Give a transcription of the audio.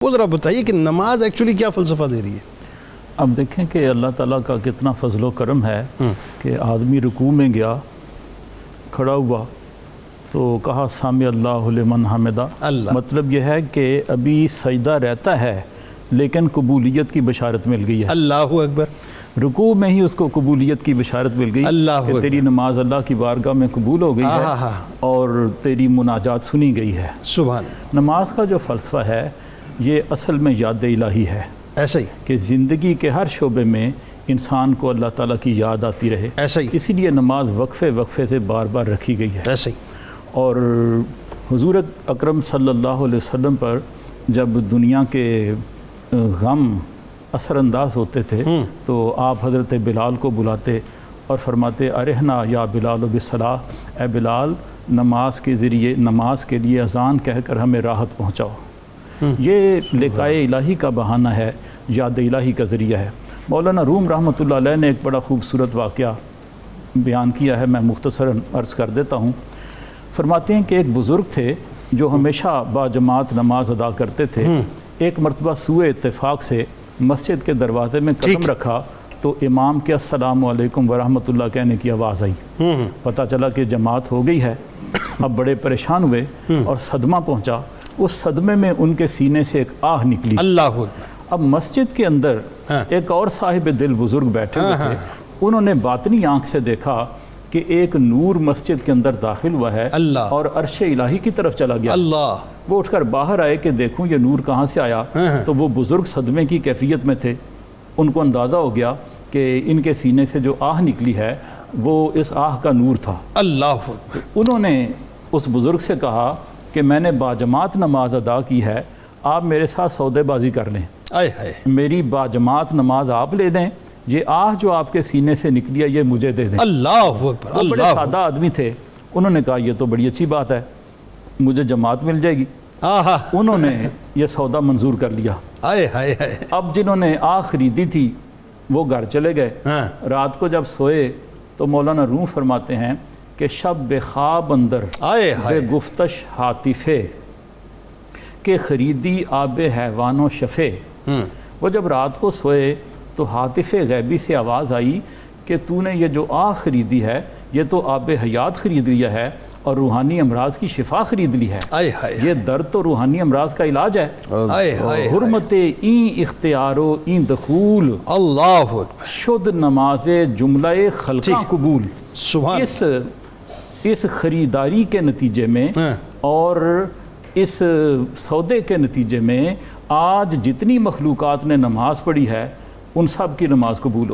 وہ ذرا بتائیے کہ نماز ایکچولی کیا فلسفہ دے رہی ہے؟ اب دیکھیں کہ اللہ تعالیٰ کا کتنا فضل و کرم ہے کہ آدمی رکوع میں گیا، کھڑا ہوا تو کہا سامع اللہ لمن حمدہ۔ مطلب یہ ہے کہ ابھی سجدہ رہتا ہے لیکن قبولیت کی بشارت مل گئی ہے۔ اللہ اکبر۔ رکوع میں ہی اس کو قبولیت کی بشارت مل گئی کہ تیری نماز اللہ کی بارگاہ میں قبول ہو گئی ہے اور تیری مناجات سنی گئی ہے۔ سبحان۔ نماز کا جو فلسفہ ہے یہ اصل میں یاد الہی ہے، ایسا ہی کہ زندگی کے ہر شعبے میں انسان کو اللہ تعالیٰ کی یاد آتی رہے، ایسا ہی اسی لیے نماز وقفے وقفے سے بار بار رکھی گئی ہے۔ ایسا ہی اور حضور اکرم صلی اللہ علیہ وسلم پر جب دنیا کے غم اثر انداز ہوتے تھے تو آپ حضرت بلال کو بلاتے اور فرماتے ارحنا یا بلال بالصلاۃ، اے بلال نماز کے ذریعے نماز کے لیے اذان کہہ کر ہمیں راحت پہنچاؤ۔ یہ لقائے الہی کا بہانہ ہے، یاد الہی کا ذریعہ ہے۔ مولانا روم رحمۃ اللہ علیہ نے ایک بڑا خوبصورت واقعہ بیان کیا ہے، میں مختصراً عرض کر دیتا ہوں۔ فرماتے ہیں کہ ایک بزرگ تھے جو ہمیشہ باجماعت نماز ادا کرتے تھے۔ ایک مرتبہ سوء اتفاق سے مسجد کے دروازے میں قدم رکھا تو امام کے السلام علیکم ورحمۃ اللہ کہنے کی آواز آئی۔ پتہ چلا کہ جماعت ہو گئی ہے۔ اب بڑے پریشان ہوئے اور صدمہ پہنچا۔ اس صدمے میں ان کے سینے سے ایک آہ نکلی۔ اللہ۔ اب مسجد کے اندر ایک اور صاحب دل بزرگ بیٹھے ہوئے تھے، انہوں نے باطنی آنکھ سے دیکھا کہ ایک نور مسجد کے اندر داخل ہوا ہے اور عرش الہی کی طرف چلا گیا۔ وہ اٹھ کر باہر آئے کہ دیکھوں یہ نور کہاں سے آیا، تو وہ بزرگ صدمے کی کیفیت میں تھے۔ ان کو اندازہ ہو گیا کہ ان کے سینے سے جو آہ نکلی ہے وہ اس آہ کا نور تھا۔ اللہ۔ انہوں نے اس بزرگ سے کہا کہ میں نے باجماعت نماز ادا کی ہے، آپ میرے ساتھ سودے بازی کر لیں، میری باجماعت نماز آپ لے دیں، یہ آہ جو آپ کے سینے سے نکلی ہے یہ مجھے دے دیں۔ اللہ اکبر۔ وہ بڑے سادہ آدمی تھے، انہوں نے کہا یہ تو بڑی اچھی بات ہے، مجھے جماعت مل جائے گی۔ انہوں نے یہ سودا منظور کر لیا۔ اب جنہوں نے آہ خریدی تھی وہ گھر چلے گئے۔ رات کو جب سوئے تو مولانا روم فرماتے ہیں کہ شب بے خواب اندر بے گفتش حاطفے کہ خریدی آب حیوان و شفے۔ وہ جب رات کو سوئے تو حاطف غیبی سے آواز آئی کہ تو نے یہ جو آہ خریدی ہے یہ تو آب حیات خرید لیا ہے اور روحانی امراض کی شفا خرید لی ہے۔ یہ درد تو روحانی امراض کا علاج ہے۔ حرمت این اختیارو این دخول اللہ شد نماز جملہ خلقہ قبول۔ اس خریداری کے نتیجے میں اور اس سودے کے نتیجے میں آج جتنی مخلوقات نے نماز پڑھی ہے ان سب کی نماز قبول ہو